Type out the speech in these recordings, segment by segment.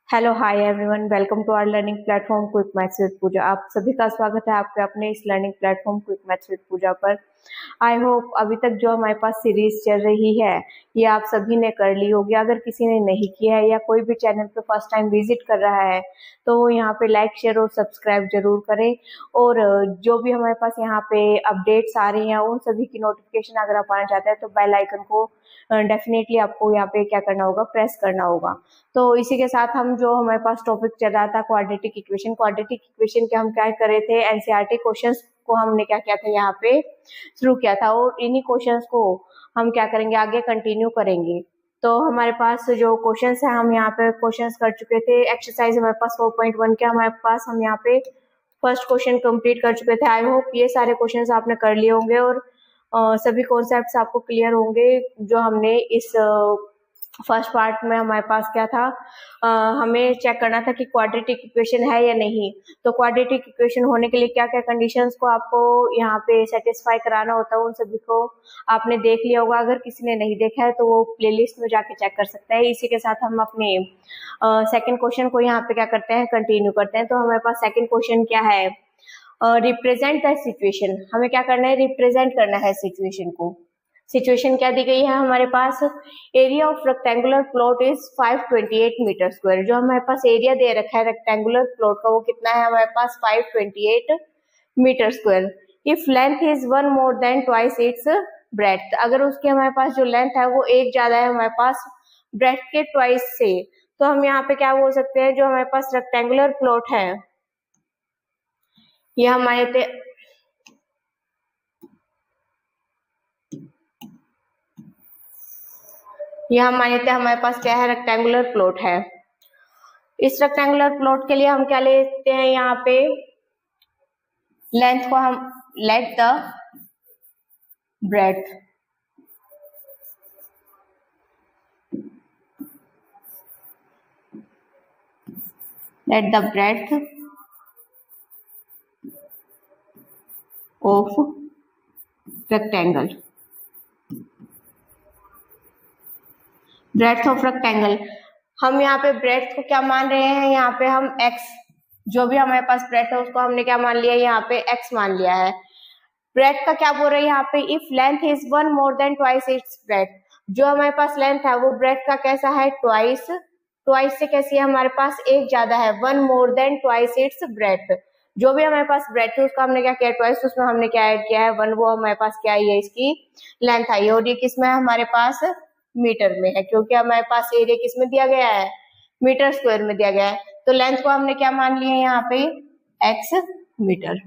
Hello hi everyone, welcome to our learning platform Quick Maths with Pooja. आप सभी का स्वागत है आपके अपने इस learning platform Quick Maths with Pooja पर। आई होप अभी तक जो हमारे पास सीरीज चल रही है ये आप सभी ने कर ली होगी। अगर किसी ने नहीं किया है या कोई भी चैनल पे फर्स्ट टाइम विजिट कर रहा है तो वो यहाँ पे लाइक शेयर और सब्सक्राइब जरूर करें। और जो भी हमारे पास यहाँ पे अपडेट्स आ रही हैं उन सभी की नोटिफिकेशन अगर आप आना चाहते हैं तो बेल आइकन को डेफिनेटली आपको यहाँ पे क्या करना होगा, प्रेस करना होगा। तो इसी के साथ हम जो हमारे पास टॉपिक चल रहा था क्वाड्रेटिक इक्वेशन के हम क्या कर रहे थे, एनसीईआरटी क्वेश्चंस को हमने क्या किया था यहाँ पे शुरू किया था और इन्हीं क्वेश्चंस को हम क्या करेंगे, आगे कंटिन्यू करेंगे। तो हमारे पास जो क्वेश्चंस है हम यहाँ पे क्वेश्चंस कर चुके थे। एक्सरसाइज हमारे पास 4.1 के हमारे पास हम यहाँ पे फर्स्ट क्वेश्चन कंप्लीट कर चुके थे। आई होप ये सारे क्वेश्चंस आपने कर लिए होंगे और सभी कॉन्सेप्ट्स आपको क्लियर होंगे। जो हमने इस फर्स्ट पार्ट में हमारे पास क्या था, हमें चेक करना था कि क्वाड्रेटिक इक्वेशन है या नहीं। तो क्वाड्रेटिक इक्वेशन होने के लिए क्या क्या कंडीशंस को आपको यहाँ पे सेटिस्फाई कराना होता है उन सभी को आपने देख लिया होगा। अगर किसी ने नहीं देखा है तो वो प्लेलिस्ट में जाके चेक कर सकता है। इसी के साथ हम अपने सेकंड क्वेश्चन को यहाँ पे क्या करते हैं, कंटिन्यू करते हैं। तो हमारे पास सेकंड क्वेश्चन क्या है, रिप्रेजेंट द सिचुएशन। हमें क्या करना है, रिप्रेजेंट करना है सिचुएशन को। सिचुएशन क्या दी गई है हमारे पास, area of rectangular plot is 528 metre square. जो हमारे पास एरिया दे रखा है रेक्टेंगुलर प्लॉट का वो कितना है हमारे पास, 528 metre square. If length is 1 more than twice its breadth, अगर उसकी हमारे पास जो लेंथ है वो एक ज्यादा है हमारे पास ब्रेड्थ के ट्वाइस से, तो हम यहाँ पे क्या बोल सकते हैं, जो हमारे पास रेक्टेंगुलर प्लॉट है ये हमारे यहाँ मान्यता हमारे पास क्या है, रेक्टेंगुलर प्लॉट है। इस रेक्टेंगुलर प्लॉट के लिए हम क्या लेते हैं, यहाँ पे लेंथ को हम let the breadth, let the breadth of rectangle, breadth of rectangle. हम यहाँ पे ब्रेड्थ को क्या मान रहे हैं, यहाँ पे हम x, जो भी हमारे पास ब्रेड्थ है उसको हमने क्या मान लिया, यहाँ पे x मान लिया है। ब्रेड्थ का क्या बोल रहे हैं यहाँ पे, if length is 1 more than twice its breadth. जो हमारे पास लेंथ है वो ब्रेड्थ का कैसा है, ट्वाइस, ट्वाइस से कैसी है हमारे पास, एक ज्यादा है, 1 more than twice its breadth. जो भी हमारे पास ब्रेड्थ है उसका हमने क्या किया, ट्वाइस, उसमें हमने क्या ऐड किया है 1, वो हमारे पास क्या है, इसकी लेंथ आई है। और ये किसमें है हमारे पास, मीटर में है, क्योंकि हमारे पास एरिया किस में दिया गया है, मीटर स्क्वायर में दिया गया है। तो लेंथ को हमने क्या मान लिया है यहाँ पे, x metre.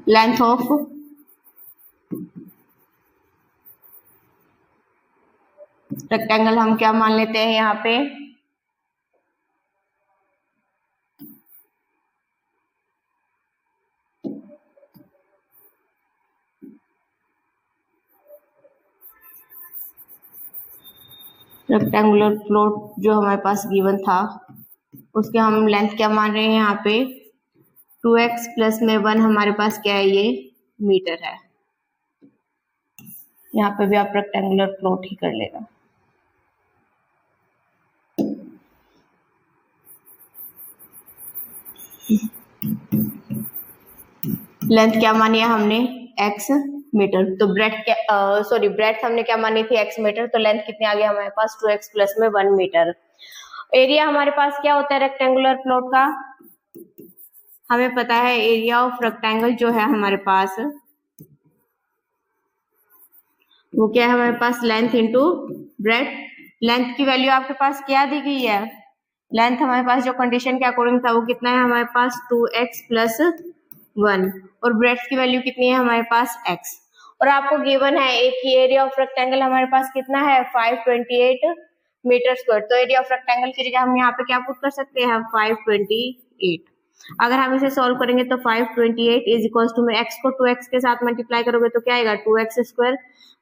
Length of rectangle हम क्या मान लेते हैं यहाँ पे, रेक्टेंगुलर प्लॉट जो हमारे पास गिवन था उसके हम लेंथ क्या मान रहे हैं यहाँ पे, 2x प्लस में 1 हमारे पास क्या है, ये मीटर है। यहाँ पे भी आप रेक्टेंगुलर प्लॉट ही कर लेगा। लेंथ क्या मानी है हमने, x मीटर। तो ब्रेड्थ हमने क्या मानी थी, x मीटर। तो लेंथ कितनी आ गई हमारे पास, 2x प्लस में 1 मीटर। एरिया हमारे पास क्या होता है रेक्टेंगुलर प्लॉट का, हमें पता है एरिया ऑफ रेक्टेंगल जो है हमारे पास वो क्या है हमारे पास, लेंथ इंटू ब्रेड्थ। लेंथ की वैल्यू आपके पास क्या दी गई है, लेंथ हमारे पास जो कंडीशन के अकॉर्डिंग था वो कितना है हमारे पास, 2x प्लस 1, और ब्रेड्थ की वैल्यू कितनी है हमारे पास, x। और आपको गिवन है एक ही एरिया ऑफ रेक्टेंगल हमारे पास कितना है, 528 मीटर स्क्वायर। तो एरिया ऑफ रेक्टेंगल की जगह हम यहाँ पे क्या पुट कर सकते हैं, 528। अगर हम इसे सॉल्व करेंगे तो 528 इज इक्वल टू में x को 2x के साथ मल्टीप्लाई करोगे तो क्या आएगा, 2x स्क्वायर,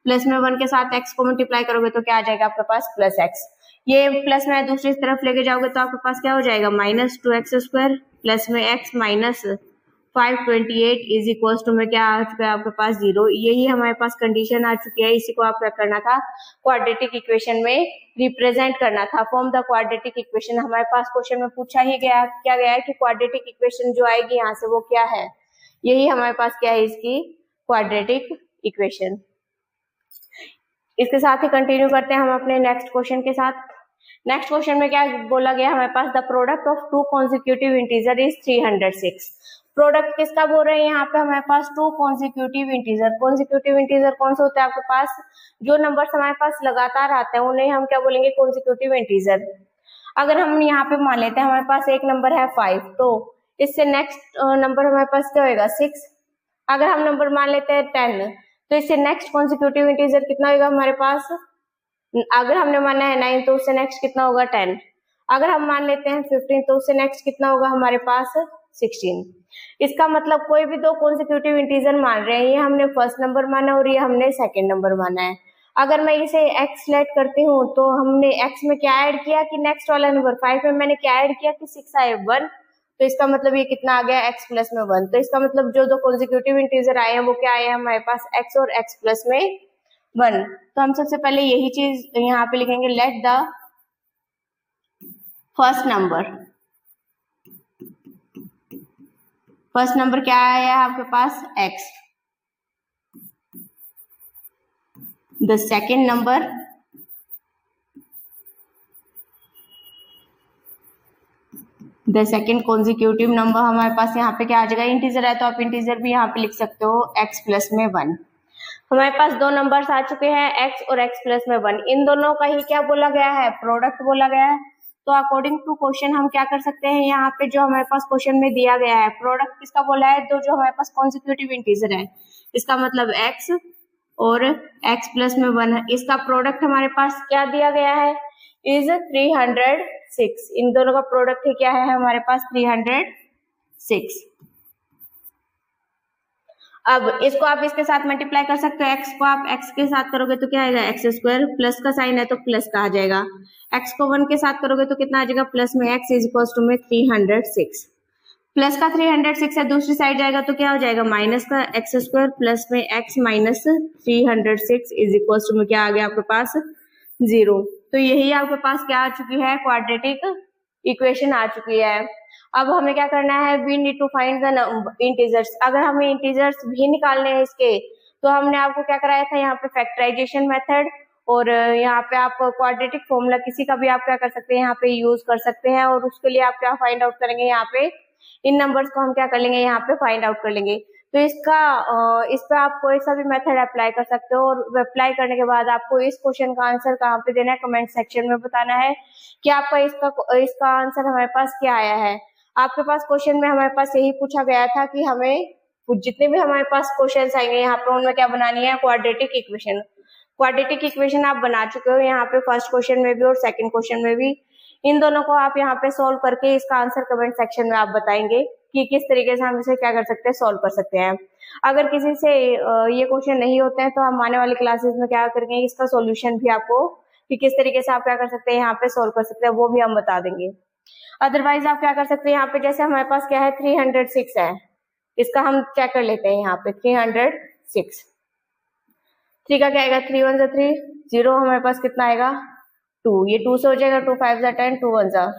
प्लस में 1 के साथ x को मल्टीप्लाई करोगे तो क्या आ जाएगा आपके पास, प्लस x। ये प्लस में दूसरी तरफ लेके जाओगे तो आपके पास क्या हो जाएगा, -2x स्क्वायर प्लस में x minus 528 is equal to में क्या आ चुका है आपके पास 0। यही हमारे पास कंडीशन आ चुकी है। इसी को आप क्या करना था, क्वाड्रेटिक इक्वेशन में रिप्रेजेंट करना था। फॉर्म द क्वाड्रेटिक इक्वेशन हमारे पास क्वेश्चन में पूछा ही गया, क्या गया है कि क्वाड्रेटिक इक्वेशन जो आएगी यहाँ से वो क्या है, यही हमारे पास क्या है, इसकी क्वाड्रेटिक इक्वेशन। इसके साथ ही कंटिन्यू करते हैं हम अपने नेक्स्ट क्वेश्चन के साथ। नेक्स्ट क्वेश्चन में क्या बोला गया हमारे पास, the product of two consecutive integer is 306। Product किसका बोल रहे हैं यहाँ पे हमारे पास, two consecutive integer. Consecutive integer कौन से होते हैं आपके पास, जो नंबर्स हमारे पास लगातार आते हैं उन्हें हम क्या बोलेंगे, कॉन्सिक्यूटिव इंटीजर। अगर हम यहाँ पे मान लेते हैं हमारे पास एक नंबर है 5, तो इससे नेक्स्ट नंबर हमारे पास क्या होगा 6। अगर हम नंबर मान लेते हैं 10, तो इससे नेक्स्ट कॉन्सिक्यूटिव इंटीजर कितना होगा हमारे पास, अगर हमने माना है 9 तो उससे नेक्स्ट कितना होगा 10। अगर हम मान लेते हैं 15 तो उससे नेक्स्ट कितना होगा हमारे पास 16। इसका मतलब कोई भी दो कॉन्सिक्यूटिव इंटीजर मान रहे हैं, ये हमने फर्स्ट नंबर माना और ये हमने सेकंड नंबर माना है। अगर मैं इसे x लेट करती हूँ तो हमने x में क्या ऐड किया कि नेक्स्ट वाला नंबर 5 में मैंने क्या ऐड किया कि 6 आए 1, तो इसका मतलब ये कितना आ गया x प्लस में 1। तो इसका मतलब जो दो कॉन्सिक्यूटिव इंटीजर आए हैं वो क्या आए हैं हमारे पास, x और x प्लस में 1। तो हम सबसे पहले यही चीज यहाँ पे लिखेंगे, लेट द फर्स्ट नंबर क्या आया है आपके पास x, the second number the second consecutive number हमारे पास यहाँ पे क्या आ जाएगा, इंटीजर है तो आप इंटीजर भी यहाँ पे लिख सकते हो x प्लस में 1। हमारे पास दो नंबर्स आ चुके हैं x और x प्लस में 1। इन दोनों का ही क्या बोला गया है, प्रोडक्ट बोला गया है। तो अकॉर्डिंग टू क्वेश्चन हम क्या कर सकते हैं, यहाँ पे जो हमारे पास क्वेश्चन में दिया गया है प्रोडक्ट किसका बोला है, तो जो हमारे पास कॉन्सिक्यूटिव इंटीजर है इसका मतलब x और x प्लस में 1 है, इसका प्रोडक्ट हमारे पास क्या दिया गया है, इज 306। इन दोनों का प्रोडक्ट ही क्या है हमारे पास 306। अब इसको आप इसके साथ मल्टीप्लाई कर सकते हो, x को आप x के साथ करोगे तो क्या आएगा x स्क्वायर, प्लस का साइन है तो प्लस का आ जाएगा। x को 1 के साथ करोगे तो कितना आ जाएगा, प्लस में x इज इक्वल टू में 306। प्लस का 306 है, दूसरी साइड जाएगा तो क्या हो जाएगा, माइनस का x स्क्वायर प्लस में x minus 306 is equal to में क्या आ गया आपके पास 0। तो यही आपके पास क्या आ चुकी है, क्वाड्रेटिक इक्वेशन आ चुकी है। अब हमें क्या करना है, we need to find the integers. अगर हमें इंटीजर्स भी निकालने हैं इसके, तो हमने आपको क्या कराया था यहाँ पे फैक्टराइजेशन मेथड, और यहाँ पे आप क्वाड्रेटिक फॉर्मूला किसी का भी आप क्या कर सकते हैं यहाँ पे यूज कर सकते हैं। और उसके लिए आप क्या फाइंड आउट करेंगे, यहाँ पे इन नंबर्स को हम क्या कर लेंगे, यहाँ पे फाइंड आउट कर लेंगे। तो इस पे आप कोई सा भी मेथड अप्लाई कर सकते हो, और अप्लाई करने के बाद आपको इस क्वेश्चन का आंसर कहाँ पे देना है, कमेंट सेक्शन में बताना है कि आपका इसका आंसर हमारे पास क्या आया है। आपके पास क्वेश्चन में हमारे पास यही पूछा गया था कि हमें जितने भी हमारे पास क्वेश्चन आएंगे यहाँ पे उनमें क्या बनानी है, क्वाड्रेटिक इक्वेशन। क्वाड्रेटिक इक्वेशन आप बना चुके हो यहाँ पे फर्स्ट क्वेश्चन में भी और सेकंड क्वेश्चन में भी। इन दोनों को आप यहाँ पे सॉल्व करके इसका आंसर कमेंट सेक्शन में आप बताएंगे कि किस तरीके से हम इसे क्या कर सकते हैं, सॉल्व कर सकते हैं। अगर किसी से ये क्वेश्चन नहीं होते हैं तो हम आने वाली क्लासेस में क्या करेंगे, इसका सॉल्यूशन भी आपको कि किस तरीके से आप क्या कर सकते हैं यहाँ पे सॉल्व कर सकते हैं वो भी हम बता देंगे। अदरवाइज आप क्या कर सकते हैं, यहाँ पे जैसे हमारे पास क्या है 306 है, इसका हम चेक कर लेते हैं यहाँ पे 306। 3 का क्या आएगा, 3 1 3 0, हमारे पास कितना आएगा 2, ये 2 से हो जाएगा, 2 5 10, 2 1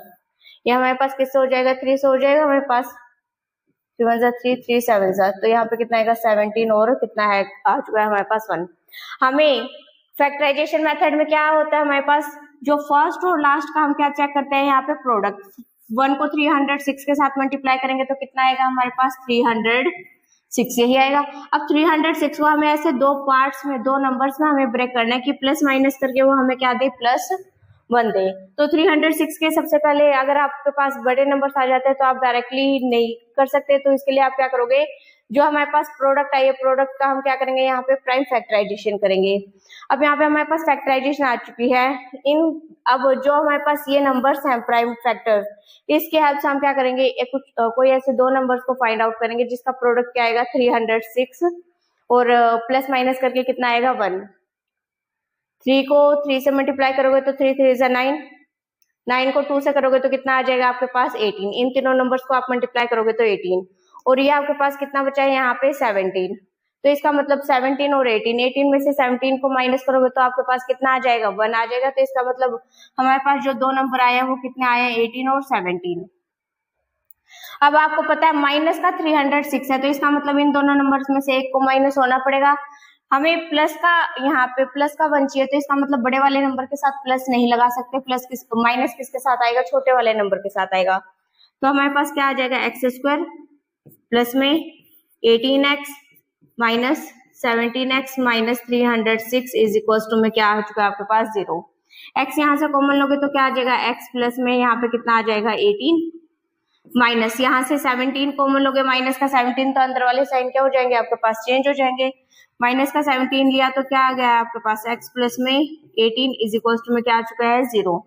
ये हमारे पास किससे हो जाएगा, 3 से हो जाएगा हमारे पास, 3 1 3 3 7 तो यहाँ पे कितना आएगा 17 और कितना है आ चुका है हमारे पास 1। हमें फैक्टराइजेशन मेथड में क्या होता है हमारे पास, जो फर्स्ट और लास्ट का हम क्या चेक करते हैं यहाँ पे प्रोडक्ट। 1 को 306 के साथ मल्टीप्लाई करेंगे तो कितना आएगा हमारे पास 306 यही आएगा। अब 306 को हमें ऐसे दो पार्ट्स में, दो नंबर्स में हमें ब्रेक करना है कि प्लस माइनस करके वो हमें क्या दे, +1 दे। तो 306 के सबसे पहले अगर आपके पास बड़े नंबर्स आ जाते हैं तो आप डायरेक्टली नहीं कर सकते, तो इसके लिए आप क्या करोगे, जो हमारे पास प्रोडक्ट आई है प्रोडक्ट का हम क्या करेंगे यहाँ पे प्राइम फैक्टराइजेशन करेंगे। अब यहाँ पे हमारे पास फैक्टराइजेशन आ चुकी है। अब जो हमारे पास ये नंबर्स हैं प्राइम फैक्टर्स, इसके हेल्प से हम क्या करेंगे, कोई ऐसे दो नंबर्स को फाइंड आउट करेंगे जिसका प्रोडक्ट क्या आएगा 306 और प्लस माइनस करके कितना आएगा 1। 3 को 3 से मल्टीप्लाई करोगे तो 3 3 9, 9 को 2 से करोगे तो कितना आ जाएगा आपके पास 18। इन तीनों नंबर्स को आप मल्टीप्लाई करोगे तो 18, और ये आपके पास कितना बचा है यहाँ पे 17। तो इसका मतलब 17 और 18 में से 17 को माइनस करोगे तो आपके पास कितना आ जाएगा, 1 आ जाएगा। तो इसका मतलब हमारे पास जो दो नंबर आए हैं वो कितने आए हैं, 18 और 17। अब आपको पता है माइनस का 306 है, तो इसका मतलब इन दोनों नंबर्स में से एक को माइनस होना पड़ेगा। हमें प्लस का यहाँ पे प्लस का 1 चाहिए, तो इसका मतलब बड़े वाले नंबर के साथ प्लस नहीं लगा सकते। माइनस किसके साथ आएगा, छोटे वाले नंबर के साथ आएगा। तो हमारे पास क्या आ जाएगा, एक्स स्क्वायर प्लस में 18x minus 17x minus 306 is equal to में क्या आ चुका है आपके पास 0। x यहाँ से कॉमन लोगे तो क्या आ जाएगा, x प्लस में यहाँ पे कितना आ जाएगा 18 माइनस यहाँ से 17 कॉमन लोगे, माइनस का 17 तो अंदर वाले साइन क्या हो जाएंगे आपके पास, चेंज हो जाएंगे। माइनस का 17 लिया तो क्या आ गया आपके पास, x प्लस में 18 इज इक्वल टू में क्या आ चुका है 0।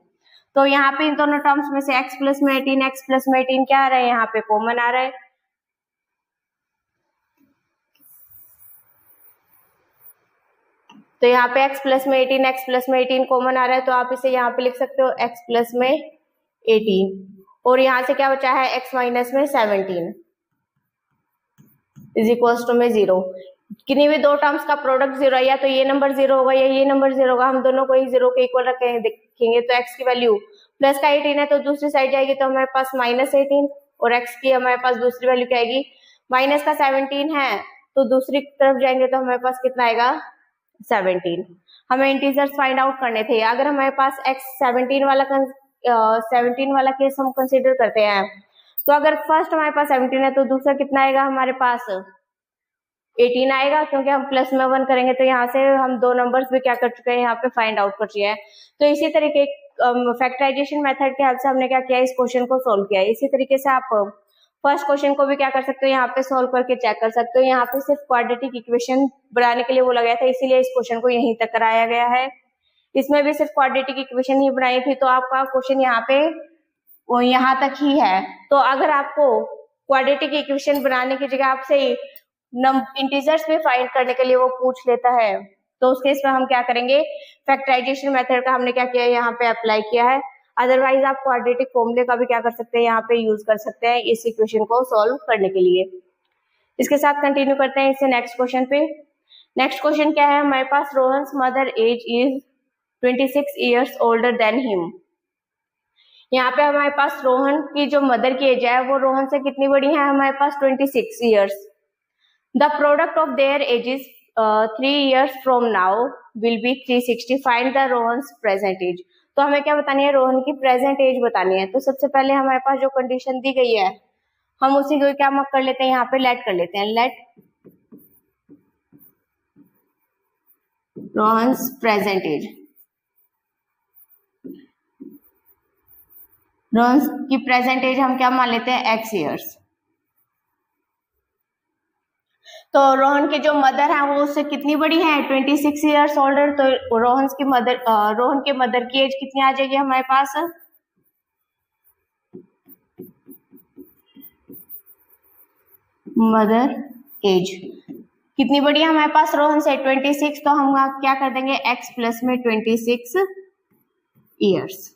तो यहाँ पे इन दोनों टर्म्स में से x प्लस में 18 x प्लस में 18 क्या आ रहा है, यहाँ पे कॉमन आ रहा है। तो यहाँ पे x प्लस में 18 x प्लस में 18 कॉमन आ रहा है, तो आप इसे यहाँ पे लिख सकते हो x प्लस में 18 और यहाँ से क्या बचा है x माइनस में 17 इज इक्वल टू में 0। किन्हीं भी दो टर्म्स का प्रोडक्ट 0 है, या तो ये नंबर 0 होगा या ये नंबर 0 होगा। हम दोनों को ही 0 के इक्वल रखेंगे, देखेंगे तो x की वैल्यू प्लस का 18 है तो दूसरी साइड जाएगी तो हमारे पास माइनस 18 और x की हमारे पास दूसरी वैल्यू क्या आएगी, माइनस का 17 है तो दूसरी तरफ जाएंगे तो हमारे पास कितना आएगा 17। हमें इंटीजर्स फाइंड आउट करने थे। अगर हमारे पास x 17 वाला केस हम कंसीडर करते हैं, तो अगर फर्स्ट हमारे पास 17 है तो दूसरा कितना आएगा हमारे पास 18 आएगा, क्योंकि हम प्लस में 1 करेंगे तो यहाँ से हम दो नंबर्स भी क्या कर चुके हैं, यहाँ पे फाइंड आउट कर चुके हैं। तो इसी तरीके फैक्टराइजेशन मेथड के हेल्प से हमने क्या किया, इस क्वेश्चन को सोल्व किया। इसी तरीके से आप फर्स्ट क्वेश्चन को भी क्या कर सकते हो, यहाँ पे सोल्व करके चेक कर सकते हो। यहाँ पे सिर्फ क्वाड्रेटिक इक्वेशन बनाने के लिए बोला गया था, इसीलिए इस क्वेश्चन को यहीं तक कराया गया है। इसमें भी सिर्फ क्वाड्रेटिक इक्वेशन ही बनाई थी, तो आपका क्वेश्चन यहाँ पे वो यहाँ तक ही है। तो अगर आपको क्वाड्रेटिक इक्वेशन बनाने की जगह आपसे इंटीजर्स में फाइंड करने के लिए वो पूछ लेता है, तो उस केस में हम क्या करेंगे, फैक्टराइजेशन मेथड का हमने क्या किया है, यहाँ पे अप्लाई किया है। अदरवाइज आप क्वाड्रेटिक फॉर्मूले का भी क्या कर सकते हैं, यहाँ पे यूज कर सकते हैं इस इक्वेशन को सॉल्व करने के लिए। इसके साथ कंटिन्यू करते हैं इससे नेक्स्ट क्वेश्चन पे। नेक्स्ट क्वेश्चन क्या है हमारे पास, Rohan's mother age is 26 years older than him। यहाँ पे हमारे पास रोहन की जो मदर की एज है वो रोहन से कितनी बड़ी है, हमारे पास 26 years। The product of their ages 3 years from now will be 360। Find the Rohan's present age. तो हमें क्या बतानी है, रोहन की प्रेजेंट एज बतानी है। तो सबसे पहले हमारे पास जो कंडीशन दी गई है हम उसी को क्या मक कर लेते हैं, यहाँ पे लेट कर लेते हैं, let Rohan's present age. Rohan की प्रेजेंट एज हम क्या मान लेते हैं, x years। तो रोहन की जो मदर है वो उससे कितनी बड़ी है, 26 years ओल्डर। तो रोहन के मदर की एज कितनी आ जाएगी हमारे पास, मदर एज कितनी बड़ी है हमारे पास रोहन से 26। तो हम क्या कर देंगे, x प्लस में 26 years।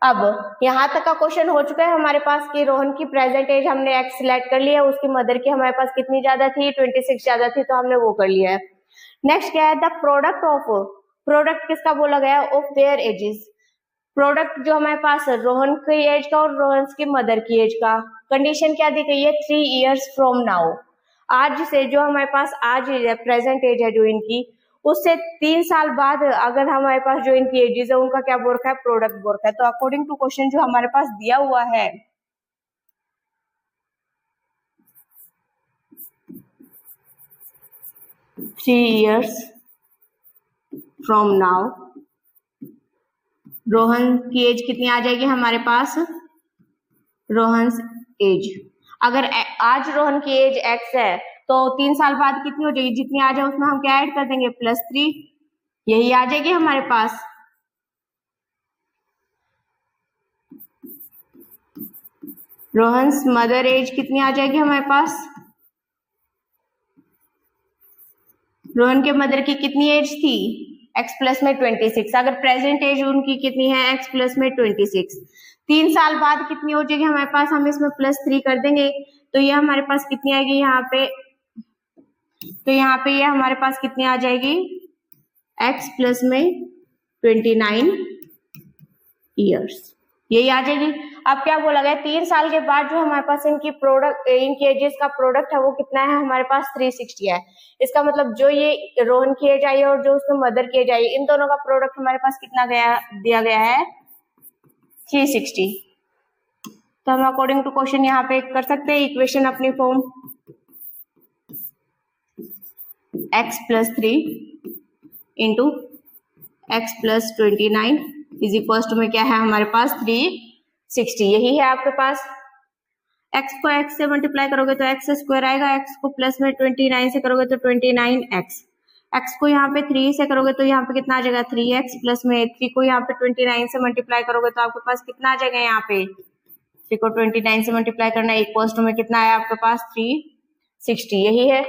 अब यहाँ तक का क्वेश्चन हो चुका है हमारे पास कि रोहन की प्रेजेंट एज हमने x सिलेक्ट कर लिया, उसकी मदर की हमारे पास कितनी ज्यादा थी, 26 ज्यादा थी, तो हमने वो कर लिया है। नेक्स्ट क्या है, द प्रोडक्ट किसका बोला गया, ऑफ देयर एजेस। प्रोडक्ट जो हमारे पास रोहन की एज का और रोहन की मदर की एज का। कंडीशन क्या दी गई है, 3 years फ्रॉम नाउ। आज से जो हमारे पास आज प्रेजेंट एज है जो इनकी, उससे 3 साल बाद अगर हमारे पास जो इनकी एजेस है उनका क्या बोल रखा है, प्रोडक्ट बोल रखा है। तो अकॉर्डिंग टू क्वेश्चन जो हमारे पास दिया हुआ है, three years from now Rohan की एज कितनी आ जाएगी हमारे पास, रोहन एज। अगर आज रोहन की एज x है तो 3 साल बाद कितनी हो जाएगी, जितनी आ जाए उसमें हम क्या ऐड कर देंगे, +3, यही आ जाएगी हमारे पास। रोहन्स मदर एज कितनी आ जाएगी हमारे पास, रोहन के मदर की कितनी एज थी, x प्लस में 26। अगर प्रेजेंट एज उनकी कितनी है, x प्लस में 26। 3 साल बाद कितनी हो जाएगी हमारे पास, हम इसमें +3 कर देंगे। तो ये हमारे पास कितनी आएगी यहाँ पे, तो यहाँ पे ये हमारे पास कितनी आ जाएगी, x प्लस में 29 ईयर्स, यही आ जाएगी। अब क्या बोला गया, 3 साल के बाद जो हमारे पास इनकी एजेस का प्रोडक्ट है वो कितना है हमारे पास 360 है। इसका मतलब जो ये रोहन की एज आई है और जो उसमें मदर की एज आई है, इन दोनों का प्रोडक्ट हमारे पास कितना दिया गया है 360। तो हम अकॉर्डिंग टू क्वेश्चन यहाँ पे कर सकते हैं इक्वेशन अपनी form, x plus 3 into x plus 29 is equal to में क्या है हमारे पास 360, यही है आपके पास। x को x से मल्टीप्लाई करोगे तो x स्क्वायर आएगा, x को प्लस में 29 से करोगे तो 29x, x को यहाँ पे 3 से करोगे तो यहाँ पे कितना आ जाएगा 3x प्लस में 3 को यहाँ पे 29 से मल्टीप्लाई करोगे तो आपके पास कितना आ जाएगा, यहाँ पे 3 को 29 से मल्टीप्लाई करना इक्वल टू में कितना है आपके पास 360, यही है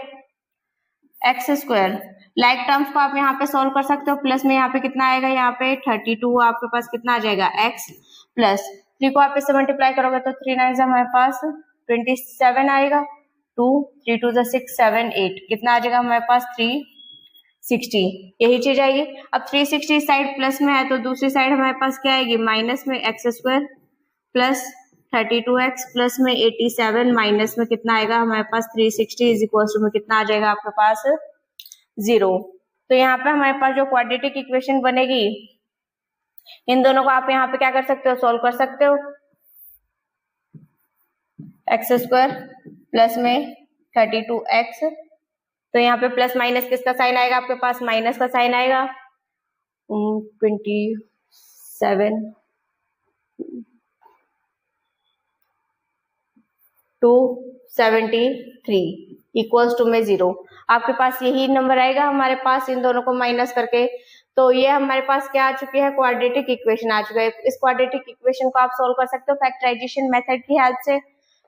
एक्स स्क्वायर। लाइक टर्म्स को आप यहाँ पे सॉल्व कर सकते हो, प्लस में यहाँ पे कितना आएगा, यहाँ पे 32 आपके पास कितना आ जाएगा x प्लस 3 को आप इससे मल्टीप्लाई करोगे तो 3 9 हमारे पास 27 आएगा, 2 3 2 6 7 8 कितना आ जाएगा हमारे पास 360, यही चीज आएगी। अब 360 साइड प्लस में है तो दूसरी साइड हमारे पास क्या आएगी, माइनस में x square plus 32x plus में 87 माइनस में कितना आएगा हमारे पास 360 इज इक्वल टू में कितना आ जाएगा आपके पास 0। तो यहाँ पे हमारे पास जो क्वाड्रेटिक इक्वेशन बनेगी, इन दोनों को आप यहाँ पे क्या कर सकते हो, सॉल्व कर सकते हो। एक्स स्क्वायर प्लस में 32x, तो यहाँ पे प्लस माइनस किसका साइन आएगा आपके पास, माइनस का साइन आएगा, 27 273 इक्वल्स टू में 0, आपके पास यही नंबर आएगा हमारे पास इन दोनों को माइनस करके। तो ये हमारे पास क्या आ चुकी है, क्वाड्रेटिक इक्वेशन आ चुका है। इस क्वाड्रेटिक इक्वेशन को आप सोल्व कर सकते हो फैक्टराइजेशन मेथड की हेल्प से।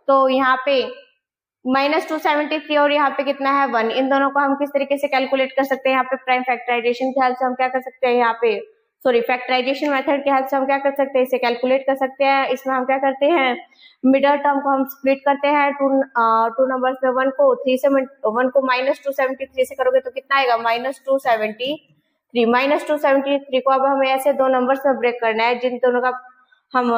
तो यहाँ पे -273 और यहाँ पे कितना है 1, इन दोनों को हम किस तरीके से कैलकुलेट कर सकते हैं, यहाँ पे प्राइम फैक्टराइजेशन की हेल्प से हम क्या कर सकते हैं, यहाँ पे फैक्टराइजेशन मेथड की हेल्प से हम क्या कर सकते हैं, इसे कैलकुलेट कर सकते हैं। इसमें हम क्या करते हैं, मिडल टर्म को हम स्प्लिट करते हैं टू नंबर्स में, 1 को 3 से 1 को -273 से करोगे तो कितना आएगा -273, -273 को अब हमें ऐसे दो नंबर्स में ब्रेक करना है जिन दोनों का हम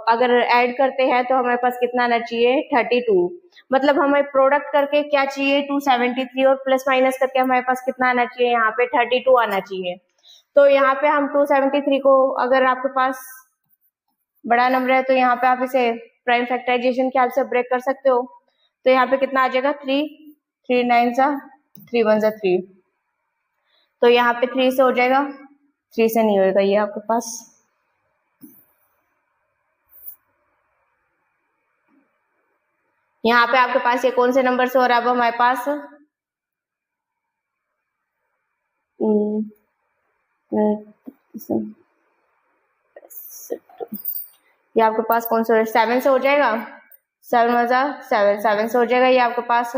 अगर ऐड करते हैं तो हमारे पास कितना आना चाहिए 32, मतलब हमें प्रोडक्ट करके क्या चाहिए 273 और प्लस माइनस करके हमारे पास कितना आना चाहिए, यहाँ पे 32 आना चाहिए। तो यहाँ पे हम 273 को अगर आपके पास बड़ा नंबर है तो यहाँ पे आप इसे प्राइम फैक्टराइजेशन के हेल्प से ब्रेक कर सकते हो। तो यहाँ पे कितना आ जाएगा 3 3 9 3 1 3, तो यहाँ पे 3 से हो जाएगा, 3 से नहीं होगा ये आपके पास। यहाँ पे आपके पास ये कौन से नंबर से हो रहा है, अब हमारे पास ये आपके पास कौन सा 7 से हो जाएगा, 7 7 से हो जाएगा, ये आपके पास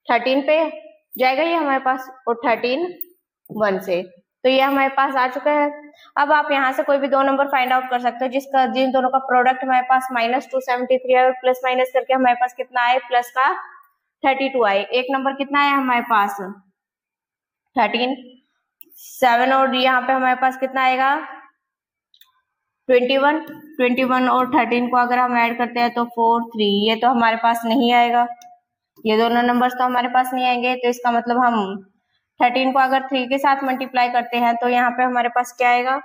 13 पे जाएगा ये हमारे पास, और 13 1 से, तो ये हमारे पास आ चुका है। अब आप यहाँ से कोई भी दो नंबर फाइंड आउट कर सकते हो जिन दोनों का प्रोडक्ट हमारे पास -273 है और प्लस माइनस करके हमारे पास कितना आए, प्लस का 32 आए। एक नंबर कितना है हमारे पास 13 7, और यहाँ पे हमारे पास कितना आएगा 21 और 13 को अगर हम ऐड करते हैं तो 4 3, ये तो हमारे पास नहीं आएगा, ये दोनों नंबर्स तो हमारे पास नहीं आएंगे। तो इसका मतलब हम 13 को अगर 3 के साथ मल्टीप्लाई करते हैं तो यहाँ पे हमारे पास क्या आएगा,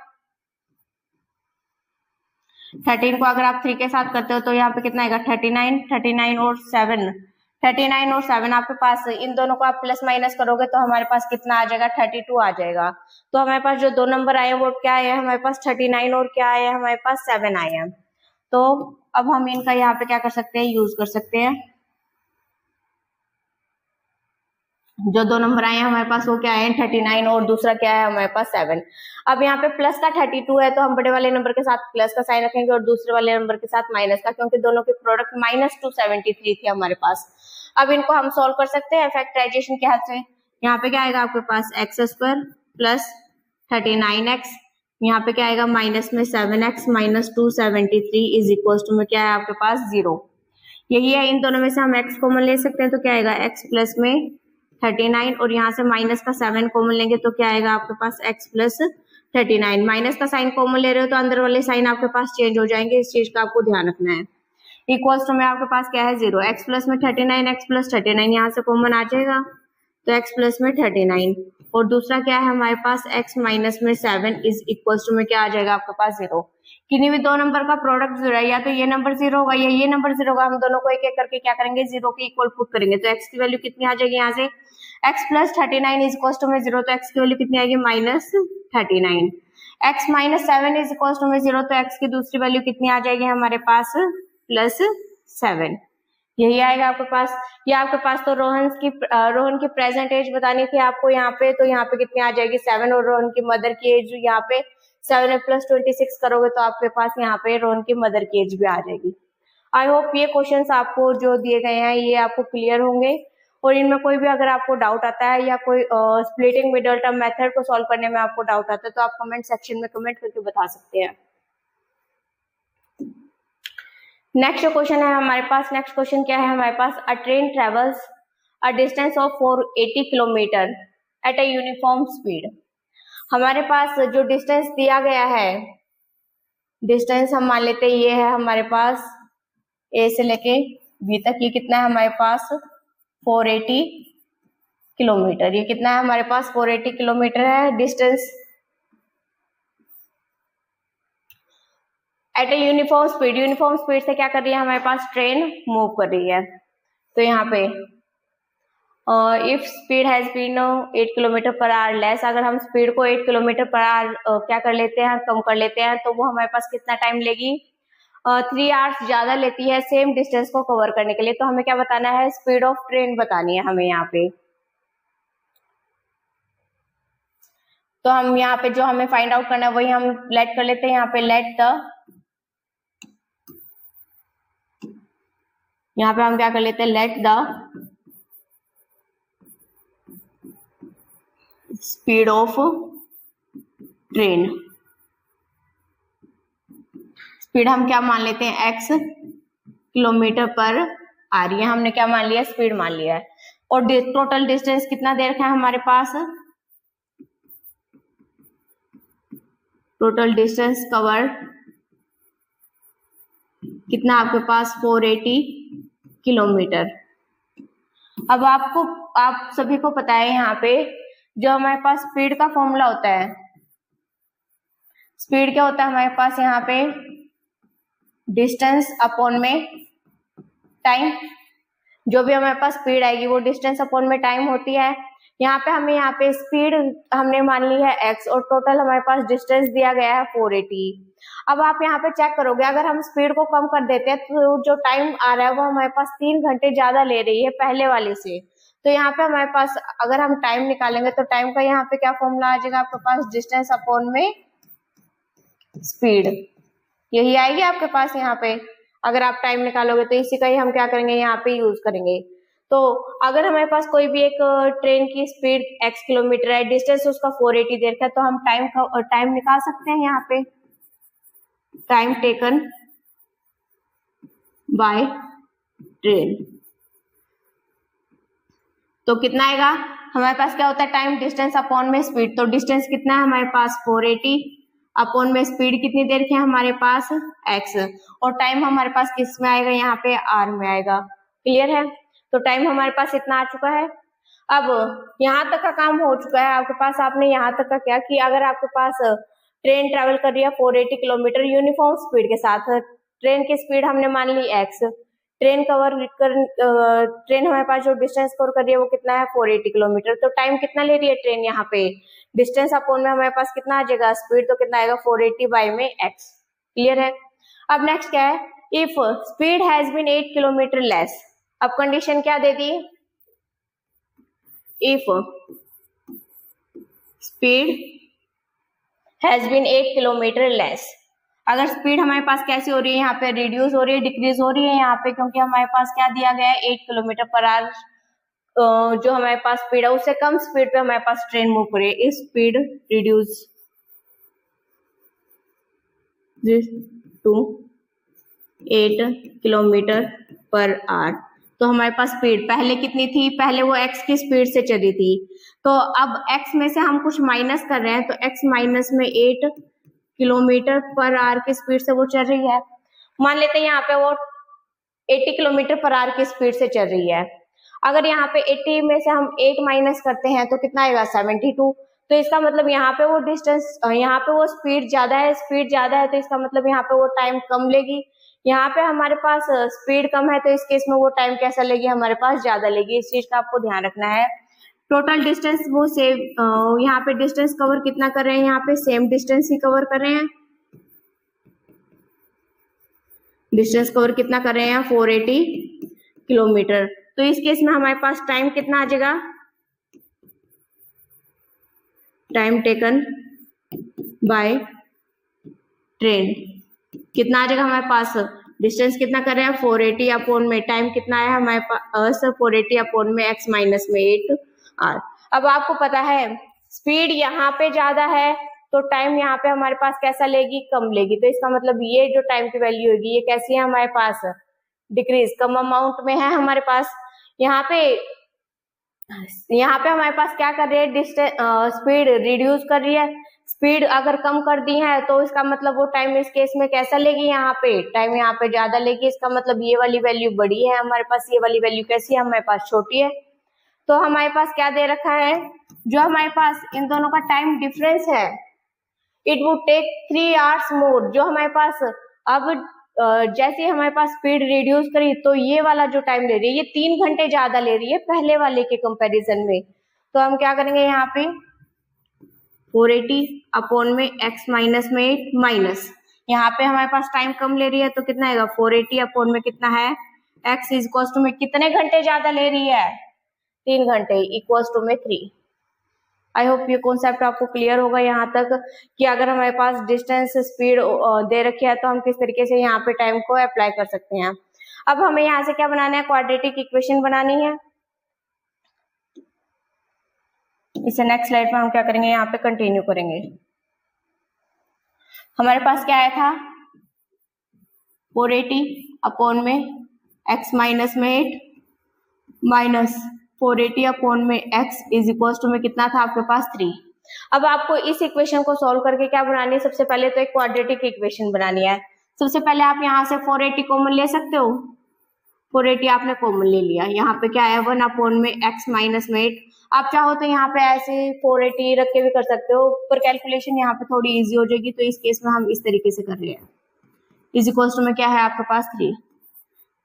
13 को अगर आप 3 के साथ करते हो तो यहाँ पे कितना आएगा 39 और 7 आपके पास, इन दोनों को आप प्लस माइनस करोगे तो हमारे पास कितना आ जाएगा 32 आ जाएगा। तो हमारे पास जो दो नंबर आए हैं वो क्या आए हैं हमारे पास 39 और क्या आए हैं हमारे पास 7 आए हैं। तो अब हम इनका यहाँ पे क्या कर सकते हैं, यूज कर सकते हैं। जो दो नंबर आए हैं हमारे पास वो क्या है 39 और दूसरा क्या है हमारे पास 7। अब यहाँ पे प्लस का 32 है तो हम बड़े वाले नंबर के साथ प्लस का साइन रखेंगे और दूसरे वाले नंबर के साथ माइनस का, क्योंकि दोनों के प्रोडक्ट -273 थे हमारे पास। अब इनको हम सॉल्व कर सकते हैं फैक्टराइजेशन के हाथ से। यहाँ पे क्या आएगा आपके पास एक्स स्क्वायर प्लस 39x, यहाँ पे क्या आएगा माइनस में 7x -273 इज इक्वल टू में क्या है आपके पास 0। यही है, इन दोनों में से हम x कॉमन ले सकते हैं तो क्या आएगा x प्लस में 39, और यहाँ से माइनस का 7 कॉमन लेंगे तो क्या आएगा आपके पास x प्लस 39। माइनस का साइन कॉमन ले रहे हो तो अंदर वाले साइन आपके पास चेंज हो जाएंगे, इस चीज का आपको ध्यान रखना है। इक्वल्स टू में आपके पास क्या है 0, x प्लस में 39, x प्लस 39 यहाँ से कॉमन आ जाएगा तो x प्लस में 39, और दूसरा क्या है हमारे पास x माइनस में 7 इज इक्वल्स टू में क्या आ जाएगा आपके पास 0। किन्हीं भी दो नंबर का प्रोडक्ट 0 है, या तो ये नंबर 0 होगा या ये नंबर 0 होगा, हम दोनों को एक एक करके क्या करेंगे 0 के इक्वल पुट करेंगे तो x की वैल्यू कितनी आ जाएगी यहाँ से x प्लस 39 इज इक्वल्स टू में 0, तो x की वैल्यू कितनी आएगी minus 39। x minus 7 is equals to में 0, तो x की दूसरी वैल्यू कितनी आ जाएगी हमारे पास प्लस 7, यही आएगा आपके पास। या आपके पास तो रोहन की प्रेजेंट एज बतानी थी आपको यहाँ पे, तो यहाँ पे कितनी आ जाएगी 7, और रोहन की मदर की एज यहाँ पे 7 प्लस 26 करोगे तो आपके पास यहाँ पे रोहन की मदर की एज भी आ जाएगी। आई होप ये क्वेश्चंस आपको जो दिए गए हैं ये आपको क्लियर होंगे, और इनमें कोई भी अगर आपको डाउट आता है या कोई स्प्लिटिंग मिडल टर्म मेथड को सॉल्व करने में आपको डाउट आता है तो आप कमेंट सेक्शन में कमेंट करके बता सकते हैं। नेक्स्ट जो क्वेश्चन है हमारे पास, नेक्स्ट क्वेश्चन क्या है हमारे पास, a train travels a distance of 480 kilometre at a uniform speed. हमारे पास जो डिस्टेंस दिया गया है, डिस्टेंस हम मान लेते हैं ये है हमारे पास ए से लेके बी तक, ये कितना है हमारे पास 480 किलोमीटर, ये कितना है हमारे पास 480 किलोमीटर है distance at a uniform speed. Uniform speed से क्या कर रही है हमारे पास ट्रेन मूव कर रही है, तो यहाँ पे if speed has been 8 kilometre per hour less, अगर हम स्पीड को 8 किलोमीटर पर आवर क्या कर लेते हैं कम कर लेते हैं तो वो हमारे पास कितना टाइम लेगी 3 आवर्स ज्यादा लेती है सेम डिस्टेंस को कवर करने के लिए। तो हमें क्या बताना है स्पीड ऑफ ट्रेन बतानी है हमें यहाँ पे, तो हम यहाँ पे जो हमें फाइंड आउट करना है वही हम लेट कर लेते हैं, यहाँ पे लेट द, यहाँ पे हम क्या कर लेते हैं let the speed of train. Speed हम क्या मान लेते हैं x किलोमीटर पर आ रही है, हमने क्या मान लिया स्पीड मान लिया है, और टोटल डिस्टेंस कितना दे रखा है हमारे पास, टोटल डिस्टेंस कवर कितना आपके पास 480 किलोमीटर। अब आप सभी को पता है यहाँ पे जो हमारे पास स्पीड का फॉर्मूला होता है, स्पीड क्या होता है हमारे पास यहाँ पे डिस्टेंस अपॉन में टाइम, जो भी हमारे पास स्पीड आएगी वो डिस्टेंस अपॉन में टाइम होती है। यहाँ पे हमें यहाँ पे स्पीड हमने मान ली है x और टोटल हमारे पास डिस्टेंस दिया गया है 480। अब आप यहाँ पे चेक करोगे अगर हम स्पीड को कम कर देते हैं तो जो टाइम आ रहा है वो हमारे पास 3 घंटे ज्यादा ले रही है पहले वाले से, तो यहाँ पे हमारे पास अगर हम टाइम निकालेंगे तो टाइम का यहाँ पे क्या फॉर्मूला आ जाएगा आपके पास डिस्टेंस अपॉन में स्पीड, यही आएगी आपके पास यहाँ पे। अगर आप टाइम निकालोगे तो इसी का ही हम क्या करेंगे यहाँ पे यूज करेंगे। तो अगर हमारे पास कोई भी एक ट्रेन की स्पीड x किलोमीटर है, डिस्टेंस उसका 480 दे रखा है, तो हम टाइम निकाल सकते हैं यहाँ पे, टाइम टेकन बाय ट्रेन। तो कितना आएगा हमारे पास क्या होता है टाइम डिस्टेंस अपॉन में स्पीड, तो डिस्टेंस कितना है हमारे पास 480 अपॉन में स्पीड कितनी देर की है हमारे पास x, और टाइम हमारे पास किस में आएगा यहाँ पे r में आएगा। क्लियर है, तो टाइम हमारे पास इतना आ चुका है। अब यहाँ तक का काम हो चुका है आपके पास, आपने यहाँ तक का क्या कि अगर आपके पास ट्रेन ट्रेवल कर रही है 480 किलोमीटर यूनिफॉर्म स्पीड के साथ, ट्रेन की स्पीड हमने मान ली x, ट्रेन हमारे पास जो डिस्टेंस कवर कर रही है वो कितना है 480 किलोमीटर, तो टाइम कितना ले रही है ट्रेन यहाँ पे डिस्टेंस अपॉन में हमारे पास कितना आ जाएगा स्पीड, तो कितना आएगा 480 बाय में x। क्लियर है। अब नेक्स्ट क्या है, if speed has been 8 kilometre less, अब कंडीशन क्या दे दी, if speed has been 8 kilometre less, अगर स्पीड हमारे पास कैसी हो रही है यहाँ पे रिड्यूस हो रही है डिक्रीज हो रही है यहाँ पे, क्योंकि हमारे पास क्या दिया गया है 8 किलोमीटर पर आवर, जो हमारे पास स्पीड है उससे कम स्पीड पे हमारे पास ट्रेन मूव कर रही है, इस speed reduce to 8 kilometre per hour. तो हमारे पास स्पीड पहले कितनी थी, पहले वो x की स्पीड से चली थी, तो अब x में से हम कुछ माइनस कर रहे हैं, तो x माइनस में 8 किलोमीटर पर आवर की स्पीड से वो चल रही है। मान लेते हैं यहाँ पे वो 80 किलोमीटर पर आवर की स्पीड से चल रही है। अगर यहाँ पे 80 में से हम 8 माइनस करते हैं तो कितना आएगा 72। तो इसका मतलब यहाँ पे वो डिस्टेंस, यहाँ पे वो स्पीड ज्यादा है, तो इसका मतलब यहाँ पे वो टाइम कम लेगी। यहाँ पे हमारे पास स्पीड कम है, तो इस केस में वो टाइम कैसा लेगी, हमारे पास ज्यादा लेगी। इस चीज का आपको ध्यान रखना है। टोटल डिस्टेंस वो सेम, यहाँ पे डिस्टेंस कवर कितना कर रहे हैं, यहाँ पे सेम डिस्टेंस ही कवर कर रहे हैं। डिस्टेंस कवर कितना कर रहे हैं, 480 किलोमीटर। तो इस केस में हमारे पास टाइम कितना आ जाएगा, टाइम टेकन बाय ट्रेन कितना आ जाएगा हमारे पास। डिस्टेंस कितना कर रहे हैं, 480 अपॉन में टाइम कितना है हमारे पास, 480 अपॉन में x माइनस में 8 आर। अब आपको पता है स्पीड यहाँ पे ज्यादा है तो टाइम यहाँ पे हमारे पास कैसा लेगी, कम लेगी। तो इसका मतलब ये जो टाइम की वैल्यू होगी ये कैसी है हमारे पास, डिक्रीज, कम अमाउंट में है हमारे पास। यहाँ पे हमारे पास क्या कर रही है, डिस्टेंस स्पीड रिड्यूस कर रही है। स्पीड अगर कम कर दी है तो इसका मतलब वो टाइम इस केस में कैसा लेगी, यहाँ पे टाइम यहाँ पे ज्यादा लेगी। इसका मतलब ये वाली वैल्यू बड़ी है हमारे पास, ये वाली वैल्यू कैसी है हमारे पास, छोटी है। तो हमारे पास क्या दे रखा है, जो हमारे पास इन दोनों का टाइम डिफरेंस है, it would take 3 hours more. जो हमारे पास अब जैसे हमारे पास स्पीड रिड्यूस करी तो ये वाला जो टाइम ले रही है ये 3 घंटे ज्यादा ले रही है पहले वाले के कंपैरिजन में। तो हम क्या करेंगे, यहाँ पे 480 अपॉन में x माइनस में 8 माइनस, यहाँ पे हमारे पास टाइम कम ले रही है तो कितना आएगा, 480 अपॉन में कितना है, x इज इक्वल टू में कितने घंटे ज्यादा ले रही है, 3 घंटे, इक्वल टू में 3। आई होप ये कॉन्सेप्ट आपको क्लियर होगा यहाँ तक कि अगर हमारे पास डिस्टेंस स्पीड दे रखी है तो हम किस तरीके से यहाँ पे टाइम को अप्लाई कर सकते हैं। अब हमें यहाँ से क्या बनाना है, क्वाड्रेटिक इक्वेशन बनानी है। इसे नेक्स्ट स्लाइड में हम क्या करेंगे, यहाँ पे कंटिन्यू करेंगे। हमारे पास क्या आया था, 480 अपॉन में x माइनस में 8 माइनस 480 अपॉन में x इज इक्वल टू में कितना था आपके पास, 3। अब आपको इस इक्वेशन को सॉल्व करके क्या बनानी है, सबसे पहले तो एक क्वाड्रेटिक इक्वेशन बनानी है। सबसे पहले आप यहाँ से 480 कॉमन ले सकते हो, 480 आपने कॉमन ले लिया। यहाँ पे क्या है, 1 अपॉन में x माइनस में 8। आप चाहो तो यहाँ पे ऐसे 480 रख के भी कर सकते हो, पर कैलकुलेशन यहाँ पे थोड़ी इजी हो जाएगी, तो इस केस में हम इस तरीके से कर रहे हैं। इज इक्वल टू में क्या है आपके पास, 3।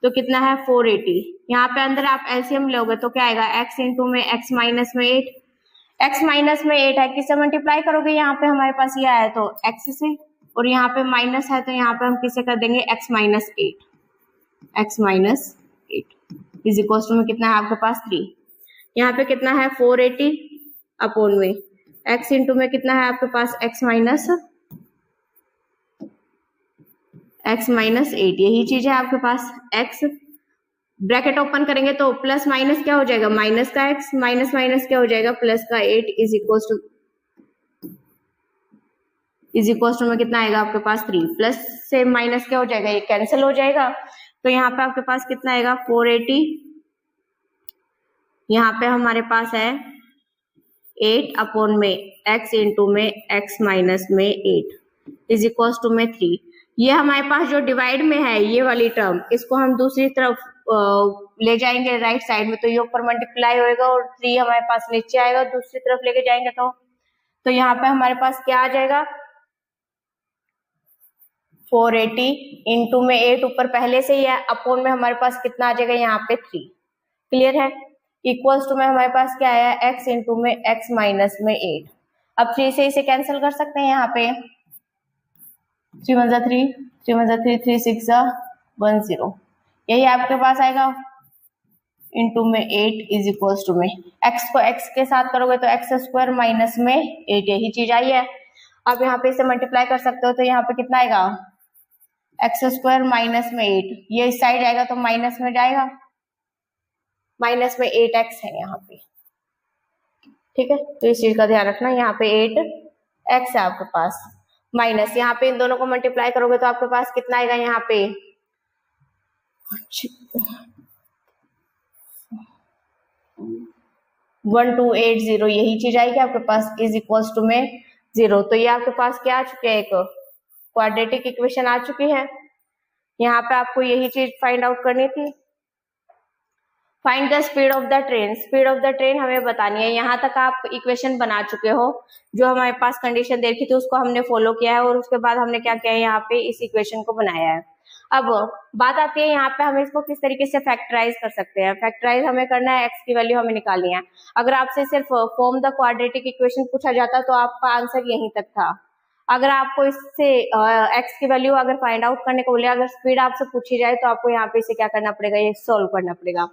तो कितना है 480, यहाँ पे अंदर आप एलसीएम लोगे तो क्या आएगा, x इंटू में x माइनस में 8, x माइनस में 8 है, किससे मल्टीप्लाई करोगे, यहाँ पे हमारे पास ये आया तो x से, और यहाँ पे माइनस है तो यहाँ पे हम किससे कर देंगे, x minus 8 is equal to में कितना है आपके पास, 3। यहाँ पे कितना है 480 अपॉन में x इंटू में कितना है आपके पास, x माइनस 8, यही चीज है आपके पास। x ब्रैकेट ओपन करेंगे तो प्लस माइनस क्या हो जाएगा, माइनस का x माइनस माइनस क्या हो जाएगा, प्लस का 8 इज इक्वल टू में कितना आएगा आपके पास, 3। प्लस से माइनस क्या हो जाएगा, ये कैंसिल हो जाएगा। तो यहाँ पे आपके पास कितना आएगा, 480, यहाँ पे हमारे पास है 8 अपॉन में x इंटू में x माइनस में 8 इज इक्वल टू में 3। ये हमारे पास जो डिवाइड में है ये वाली टर्म, इसको हम दूसरी तरफ ले जाएंगे राइट साइड में, तो ये ऊपर मल्टीप्लाई होएगा और 3 हमारे पास नीचे आएगा, दूसरी तरफ लेके जाएंगे तो यहाँ पे हमारे पास क्या आ जाएगा, 480 इंटू में 8 ऊपर पहले से ही है, अपॉन में हमारे पास कितना आ जाएगा यहाँ पे 3। क्लियर है, इक्वल्स टू में हमारे पास क्या आया, x इंटू में x माइनस में 8। अब 3 से इसे कैंसिल कर सकते हैं, यहाँ पे 3 1 3 3 1 3 3 6 1 0, यही आपके पास आएगा, इंटू में 8 इज इक्वल टू में x को x के साथ करोगे तो x स्क्वायर माइनस में 8, यही चीज आई है। अब यहाँ पे इसे मल्टीप्लाई कर सकते हो तो यहाँ पे कितना आएगा, x स्क्वायर माइनस में 8, ये इस साइड आएगा तो माइनस में जाएगा, माइनस में 8x है यहाँ पे, ठीक है। तो इस चीज का ध्यान रखना, यहाँ पे 8x है आपके पास, माइनस यहाँ पे इन दोनों को मल्टीप्लाई करोगे तो आपके पास कितना आएगा, यहाँ पे 1280 यही चीज आएगी आपके पास, इज इक्वल्स टू में 0। तो ये आपके पास क्या आ चुके हैं, एक क्वाड्रेटिक इक्वेशन आ चुकी है। यहाँ पे आपको यही चीज फाइंड आउट करनी थी। Find the speed of the train, speed of the train हमें बतानी है। यहाँ तक आप इक्वेशन बना चुके हो, जो हमारे पास कंडीशन दे रखी थी उसको हमने फॉलो किया है, और उसके बाद हमने क्या किया है, यहाँ पे इस इक्वेशन को बनाया है। अब बात आती है यहाँ पे हम इसको किस तरीके से फैक्टराइज कर सकते हैं। फैक्टराइज हमें करना है, एक्स की वैल्यू हमें निकालनी है। अगर आपसे सिर्फ फॉर्म द क्वाड्रेटिक इक्वेशन पूछा जाता तो आपका आंसर यहीं तक था। अगर आपको इससे एक्स की वैल्यू अगर फाइंड आउट करने को बोले, अगर स्पीड आपसे पूछी जाए तो आपको यहाँ पे इसे क्या करना पड़ेगा, ये सोल्व करना पड़ेगा।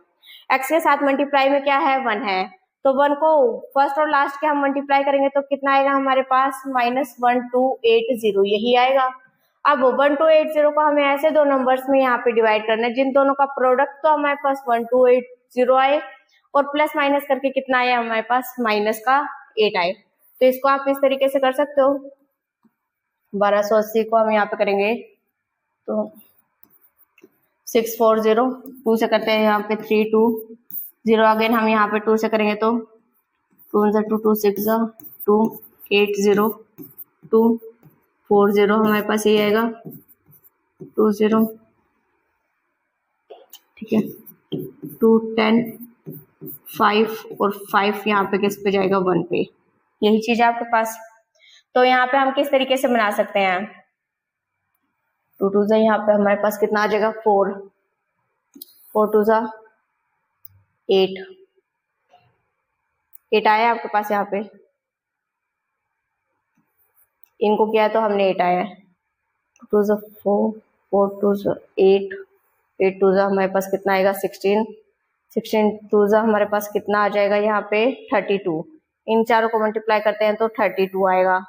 एक्स के साथ मल्टीप्लाई में क्या है, 1 है, तो 1 को फर्स्ट और लास्ट के हम मल्टीप्लाई करेंगे तो कितना आएगा हमारे पास, -1280 यही आएगा। अब 1280 को हमें ऐसे दो नंबर्स में यहाँ पे डिवाइड करना है जिन दोनों का प्रोडक्ट तो हमारे पास 1280 आए, और प्लस माइनस करके कितना आया हमारे पास, -8 आए। तो इसको आप इस तरीके से कर सकते हो। 1280 को हम यहाँ पे करेंगे तो 640, 2 से करते हैं यहाँ पे 320, अगेन हम यहाँ पे 2 से करेंगे तो 2 2 2 6 2 80 240 हमारे पास ये आएगा 20, ठीक है, 2 10 5 और 5 यहाँ पे किस पे जाएगा, 1 पे। यही चीज है आपके पास। तो यहाँ पे हम किस तरीके से बना सकते हैं, 2 2 से यहाँ पे हमारे पास कितना आ जाएगा, 4 2 8 आया आपके पास। यहाँ पे इनको किया तो हमने 8 आया है, 2 4 4 2 8 8 2 हमारे पास कितना आएगा, 16 2 हमारे पास कितना आ जाएगा यहाँ पे, 32। इन चारों को मल्टीप्लाई करते हैं तो 32 आएगा।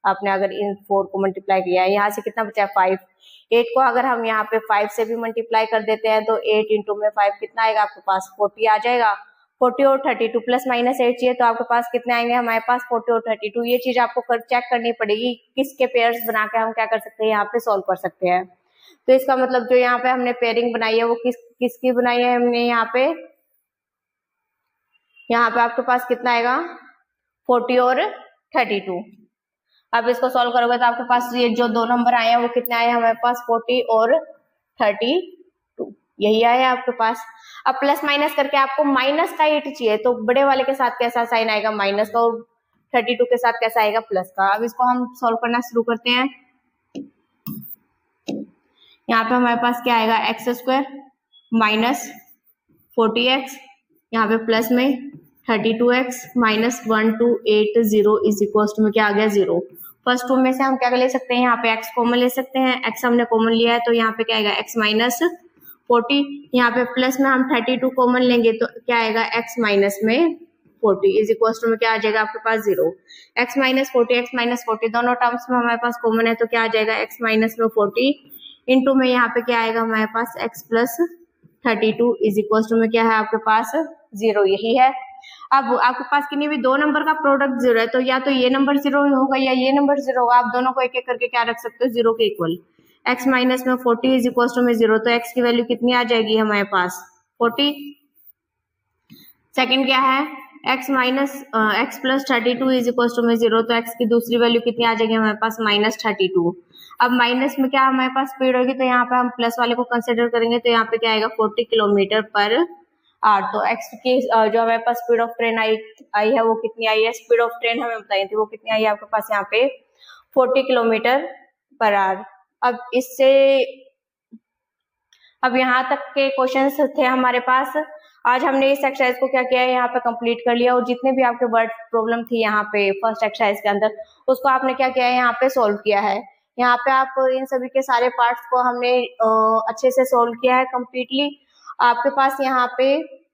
आपने अगर इन 4 को मल्टीप्लाई किया है, यहाँ से कितना बचा है, 5। 8 को अगर हम यहाँ पे 5 से भी मल्टीप्लाई कर देते हैं तो 8 इंटू में 5 कितना आएगा आपके पास, 40 आ जाएगा। 40 और 32 प्लस माइनस 8 चाहिए तो आपके पास कितने आएंगे, हमारे पास 40 और 32। ये चीज आपको चेक करनी पड़ेगी, किसके पेयर्स बना के हम क्या कर सकते हैं, यहाँ पे सोल्व कर सकते हैं। तो इसका मतलब जो यहाँ पे हमने पेयरिंग बनाई है वो किसकी बनाई है हमने, यहाँ पे आपके पास कितना आएगा, 40 और 32। अब इसको सॉल्व करोगे तो आपके पास ये जो दो नंबर आए हैं वो कितने आए हैं हमारे पास, 40 और 32 यही आया आपके पास। अब प्लस माइनस करके आपको माइनस का 8 चाहिए, तो बड़े वाले के साथ कैसा साइन आएगा, माइनस का, और 32 के साथ कैसा आएगा, प्लस का। अब इसको हम सॉल्व करना शुरू करते हैं। यहाँ पे हमारे पास क्या आएगा, x² माइनस 40x, यहाँ पे प्लस में 32x minus 1280 is equal to में क्या आ गया, 0। फर्स्ट टू में से हम क्या ले सकते हैं, यहाँ पे x कॉमन ले सकते हैं, x हमने कॉमन लिया है तो यहाँ पे क्या आएगा, x माइनस 40, यहाँ पे प्लस में हम 32 कॉमन लेंगे तो क्या आएगा, x माइनस में 40 इज इक्वल टू में क्या आ जाएगा आपके पास, 0। x माइनस 40 दोनों टर्म्स में हमारे पास कॉमन है तो क्या आ जाएगा, x माइनस में 40 इंटू में यहाँ पे क्या आएगा हमारे पास, x plus 32 is equal to में क्या है आपके पास, 0 यही है। अब आपके पास किन्हीं भी दो नंबर का प्रोडक्ट 0 है तो या तो ये नंबर 0 होगा या ये नंबर 0 होगा, आप दोनों को एक एक करके क्या रख सकते हो, 0 के इक्वल। x माइनस में 40 इज इक्वल टू में 0, तो x की वैल्यू कितनी आ जाएगी हमारे पास, 40। सेकंड क्या है, x minus x plus 32 is equal to में 0, तो x की दूसरी वैल्यू कितनी आ जाएगी हमारे पास, -32। अब माइनस में क्या हमारे पास स्पीड होगी तो यहाँ पे हम प्लस वाले को कंसिडर करेंगे तो यहाँ पे क्या आएगा, 40 किलोमीटर पर आवर। तो x की जो हमारे पास स्पीड ऑफ ट्रेन आई है वो कितनी आई है, स्पीड ऑफ ट्रेन हमें बताई थी वो कितनी आई है आपके पास यहाँ पे, 40 किलोमीटर पर आवर। अब यहाँ तक के क्वेश्चंस थे हमारे पास। आज हमने इस एक्सरसाइज को क्या किया है, यहाँ पे कंप्लीट कर लिया, और जितने भी आपके वर्ड प्रॉब्लम थी यहाँ पे फर्स्ट एक्सरसाइज के अंदर उसको आपने क्या किया है, यहाँ पे सोल्व किया है। यहाँ पे आप इन सभी के सारे पार्ट्स को हमने अच्छे से सोल्व किया है कंप्लीटली। आपके पास यहाँ पे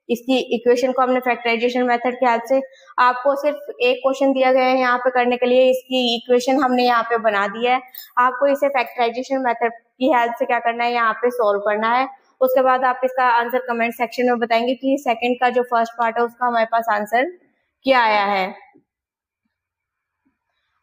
इसकी इक्वेशन को हमने फैक्टराइजेशन मेथड के हेल्प से, आपको सिर्फ एक क्वेश्चन दिया गया है यहाँ पे करने के लिए, इसकी इक्वेशन हमने यहाँ पे बना दी है। आपको इसे फैक्टराइजेशन मेथड की हेल्प से क्या करना है, यहाँ पे सोल्व करना है। उसके बाद आप इसका आंसर कमेंट सेक्शन में बताएंगे कि सेकंड का जो फर्स्ट पार्ट है उसका हमारे पास आंसर क्या आया है।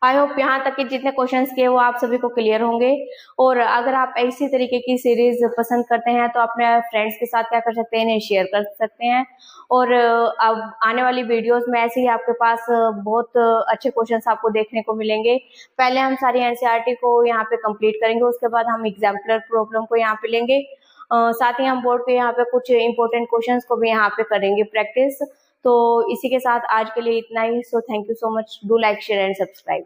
आई होप यहाँ तक के जितने क्वेश्चंस किए वो आप सभी को क्लियर होंगे। और अगर आप ऐसी तरीके की सीरीज पसंद करते हैं तो अपने फ्रेंड्स के साथ क्या कर सकते हैं, इन्हें शेयर कर सकते हैं। और अब आने वाली वीडियोस में ऐसे ही आपके पास बहुत अच्छे क्वेश्चंस आपको देखने को मिलेंगे। पहले हम सारी एनसीईआरटी को यहाँ पे कंप्लीट करेंगे, उसके बाद हम एग्जाम्पलर प्रॉब्लम को यहाँ पे लेंगे। साथ ही हम बोर्ड पे यहाँ पे कुछ इंपॉर्टेंट क्वेश्चंस को भी यहाँ पे करेंगे प्रैक्टिस। तो इसी के साथ आज के लिए इतना ही। So thank you so much. Do like, share and subscribe.